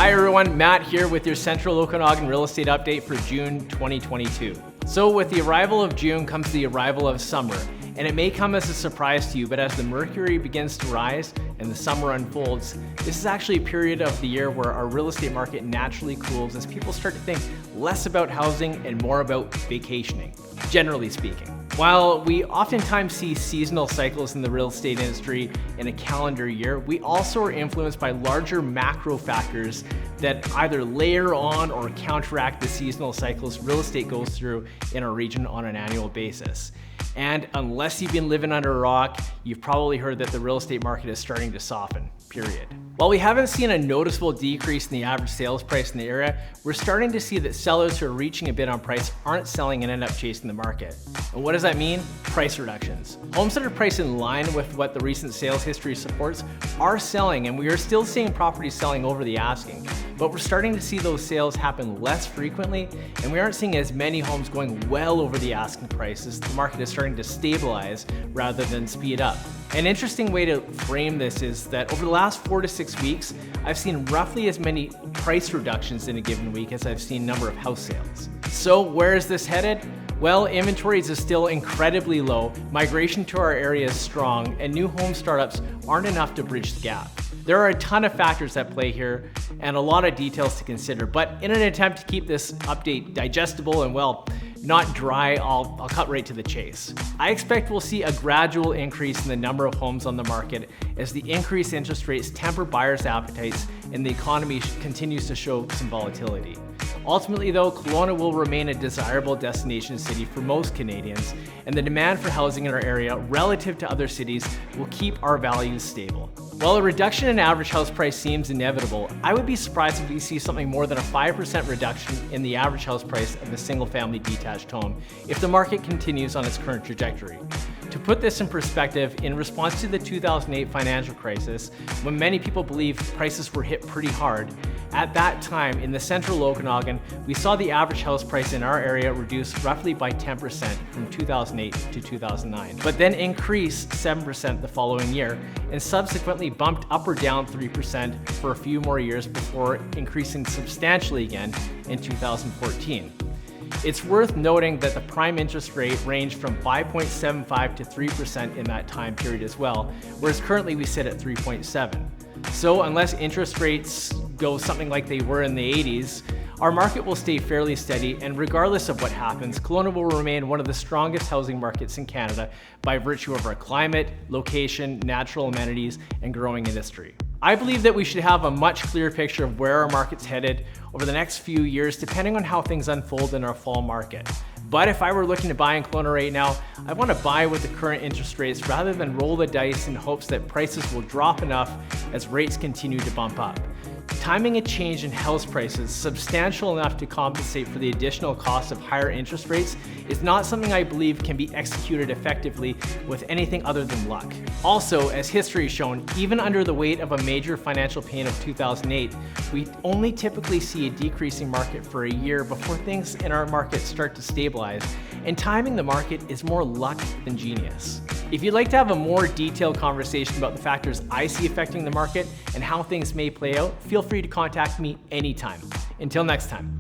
Hi everyone, Matt here with your Central Okanagan real estate update for June 2022. So with the arrival of June comes the arrival of summer, and it may come as a surprise to you, but as the mercury begins to rise and the summer unfolds, this is actually a period of the year where our real estate market naturally cools as people start to think less about housing and more about vacationing, generally speaking. While we oftentimes see seasonal cycles in the real estate industry in a calendar year, we also are influenced by larger macro factors that either layer on or counteract the seasonal cycles real estate goes through in our region on an annual basis. And unless you've been living under a rock, you've probably heard that the real estate market is starting to soften, period. While we haven't seen a noticeable decrease in the average sales price in the area, we're starting to see that sellers who are reaching a bid on price aren't selling and end up chasing the market. And what does that mean? Price reductions. Homes that are priced in line with what the recent sales history supports are selling, and we are still seeing properties selling over the asking. But we're starting to see those sales happen less frequently, and we aren't seeing as many homes going well over the asking prices. The market is starting to stabilize rather than speed up. An interesting way to frame this is that over the last 4 to 6 weeks, I've seen roughly as many price reductions in a given week as I've seen number of house sales. So where is this headed? Well, inventories is still incredibly low, migration to our area is strong, and new home startups aren't enough to bridge the gap. There are a ton of factors at play here and a lot of details to consider, but in an attempt to keep this update digestible and, well, not dry, I'll cut right to the chase. I expect we'll see a gradual increase in the number of homes on the market as the increased interest rates temper buyers' appetites and the economy continues to show some volatility. Ultimately though, Kelowna will remain a desirable destination city for most Canadians, and the demand for housing in our area relative to other cities will keep our values stable. While a reduction in average house price seems inevitable, I would be surprised if we see something more than a 5% reduction in the average house price of a single-family detached home if the market continues on its current trajectory. To put this in perspective, in response to the 2008 financial crisis, when many people believed prices were hit pretty hard, at that time in the central Okanagan, we saw the average house price in our area reduce roughly by 10% from 2008 to 2009, but then increased 7% the following year and subsequently bumped up or down 3% for a few more years before increasing substantially again in 2014. It's worth noting that the prime interest rate ranged from 5.75 to 3% in that time period as well, whereas currently we sit at 3.7. So unless interest rates go something like they were in the 80s, our market will stay fairly steady, and regardless of what happens, Kelowna will remain one of the strongest housing markets in Canada by virtue of our climate, location, natural amenities, and growing industry. I believe that we should have a much clearer picture of where our market's headed over the next few years, depending on how things unfold in our fall market. But if I were looking to buy in Kelowna right now, I want to buy with the current interest rates rather than roll the dice in hopes that prices will drop enough as rates continue to bump up. Timing a change in house prices substantial enough to compensate for the additional cost of higher interest rates is not something I believe can be executed effectively with anything other than luck. Also, as history has shown, even under the weight of a major financial pain of 2008, we only typically see a decreasing market for a year before things in our market start to stabilize, and timing the market is more luck than genius. If you'd like to have a more detailed conversation about the factors I see affecting the market and how things may play out, feel free to contact me anytime. Until next time.